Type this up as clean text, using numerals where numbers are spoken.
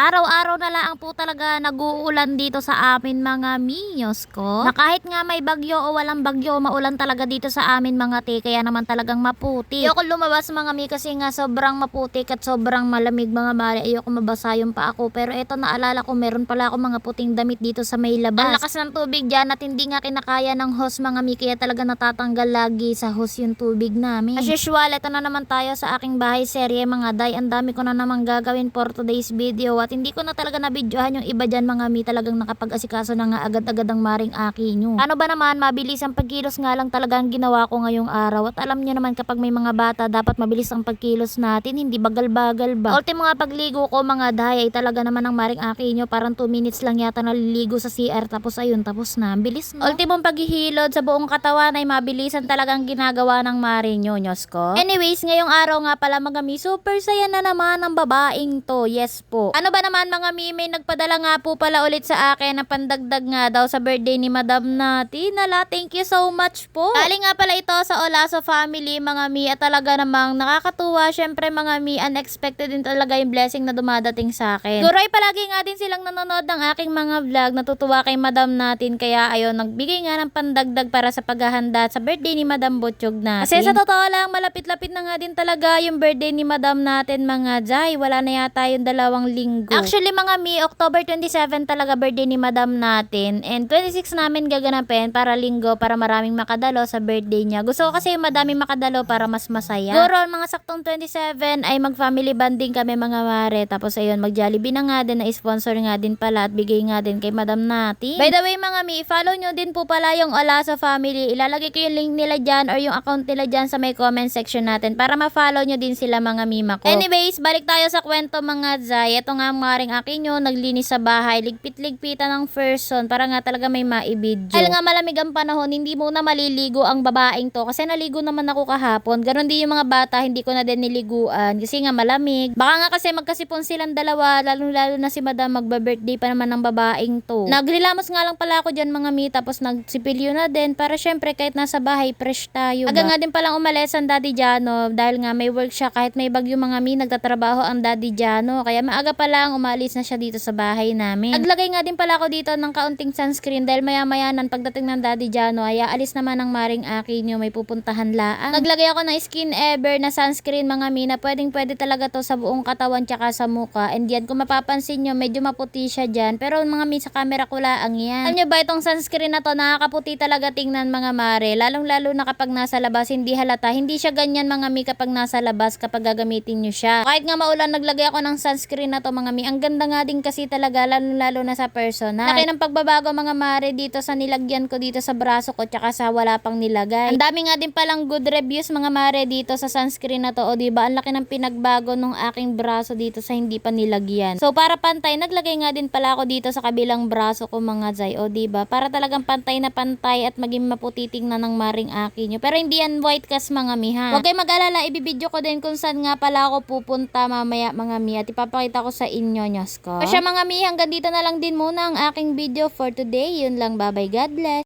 Araw-araw na lang po talaga nag-uulan dito sa amin mga miyos ko. Na kahit nga may bagyo o walang bagyo, maulan talaga dito sa amin mga te. Kaya naman talagang maputi. Ayoko lumabas mga mi kasi nga sobrang maputik at sobrang malamig mga mare. Ayoko mabasa yung pa ako. Pero eto naalala ko meron pala ako mga puting damit dito sa may labas. Ang lakas ng tubig dyan at hindi nga kinakaya ng hose mga mi. Kaya talaga natatanggal lagi sa hose yung tubig namin. As usual, eto na naman tayo sa aking bahay serye mga day. Ang dami ko na naman gagawin for today's video. At hindi ko na talaga nabidyohan yung iba dyan mga mi, talagang nakapag-asikaso na nga agad-agad ang maring aki nyo. Ano ba naman, mabilis ang pagkilos nga lang talaga ang ginawa ko ngayong araw. At alam nyo naman kapag may mga bata, dapat mabilis ang pagkilos natin, hindi bagal-bagal ba. Ultimo nga pagligo ko mga day, ay talaga naman ang maring aki nyo, parang 2 minutes lang yata naliligo sa CR, tapos ayun, tapos na. Ang bilis no? Ultimong paghihilod sa buong katawan ay mabilisan talagang ginagawa ng maring nyo, nyos ko. Anyways, ngayong araw nga pala mga mi, super saya na naman ang babaeng to. Yes po. Ano ba naman mga mi, may nagpadala nga po pala ulit sa akin na pandagdag nga daw sa birthday ni Madam natin. Nala, thank you so much po. Galing nga pala ito sa Olaso family mga mi, at talaga namang nakakatuwa. Syempre mga mi, unexpected din talaga yung blessing na dumadating sa akin. Siguro ay palagi nga din silang nanonood ng aking mga vlog, natutuwa kay Madam natin. Kaya ayun, nagbigay nga ng pandagdag para sa paghahanda sa birthday ni Madam Butchog natin. Kasi sa totoo lang, malapit-lapit na nga din talaga yung birthday ni Madam natin mga jay. Wala na yata yung 2 linggo. Actually mga mi, October 27 talaga birthday ni Madam natin. And 26 namin gaganapin para linggo, para maraming makadalo sa birthday niya. Gusto ko kasi yung madaming makadalo para mas masaya. Siguro mga saktong 27 ay mag-family bonding kami mga mare. Tapos ayun, mag-Jollibee na nga din, na sponsor nga din pala at bigay nga din kay Madam natin. By the way mga mi, follow nyo din po pala yung Olaso family. Ilalagay ko yung link nila dyan or yung account nila dyan sa may comment section natin para ma-follow nyo din sila mga mima ko. Anyways, balik tayo sa kwento mga zay. Ito nga maring akin nyo, naglinis sa bahay, ligpit-ligpitan ng person para nga talaga may maibidyo. Dahil nga malamig ang panahon, hindi muna maliligo ang babaeng to kasi naligo naman ako kahapon. Ganon din yung mga bata, hindi ko na din niliguan kasi nga malamig. Baka nga kasi magkasipon silang dalawa, lalo na si Madam, magba-birthday pa naman ng babaeng to. Nagrilamos nga lang pala ako dyan mga mi, tapos nagsipilyo na din para syempre kahit nasa bahay, fresh tayo. Aga nga din palang umalis ang Daddy Jano dahil nga may work siya, kahit may bagyo mga mi, nagtatrabaho ang Daddy Jano. Kaya maaga pa lang umalis na siya dito sa bahay namin. Naglagay nga din pala ako dito ng kaunting sunscreen dahil maya-mayanan pagdating ng Daddy Jano ay aalis naman ang maring aki nyo, may pupuntahan laang. Naglagay ako ng Skin Ever na sunscreen mga mi, na pwede talaga to sa buong katawan tsaka sa muka. And yan, kung mapapansin nyo, medyo maputi siya dyan. Pero mga mi, sa camera ko laang yan. Alam nyo ba itong sunscreen na to, nakakaputi talaga tingnan mga mare. Lalong-lalo na kapag nasa labas, hindi halata. Hindi siya ganyan mga mi kapag nasa labas, kapag gagamitin nyo siya. Kahit nga maulan, naglagay ako ng sunscreen na to mga mi. Ang ganda nga din kasi talaga, lalo na sa personal. Laki ng pagbabago mga mare dito sa nilagyan ko dito sa braso ko tsaka sa wala pang nilagay. Ang dami nga din palang good reviews mga mare dito sa sunscreen na to. O diba, ang laki ng pinagbago nung aking braso dito sa hindi pa nilagyan. So para pantay, naglagay nga din pala ako dito sa kabilang braso ko mga zay. O diba, para talagang pantay na pantay at maging maputi tingnan ng maring aki nyo. Pero hindi yan white cast mga mi ha. Huwag kayo mag-alala, ibibidyo ko din kung saan nga pala ako pupunta mamaya mga mi, at ipapakita ko sa inyo nyos ko. O siya mga mi, hanggang dito na lang din muna ang aking video for today. Yun lang, bye bye, God bless.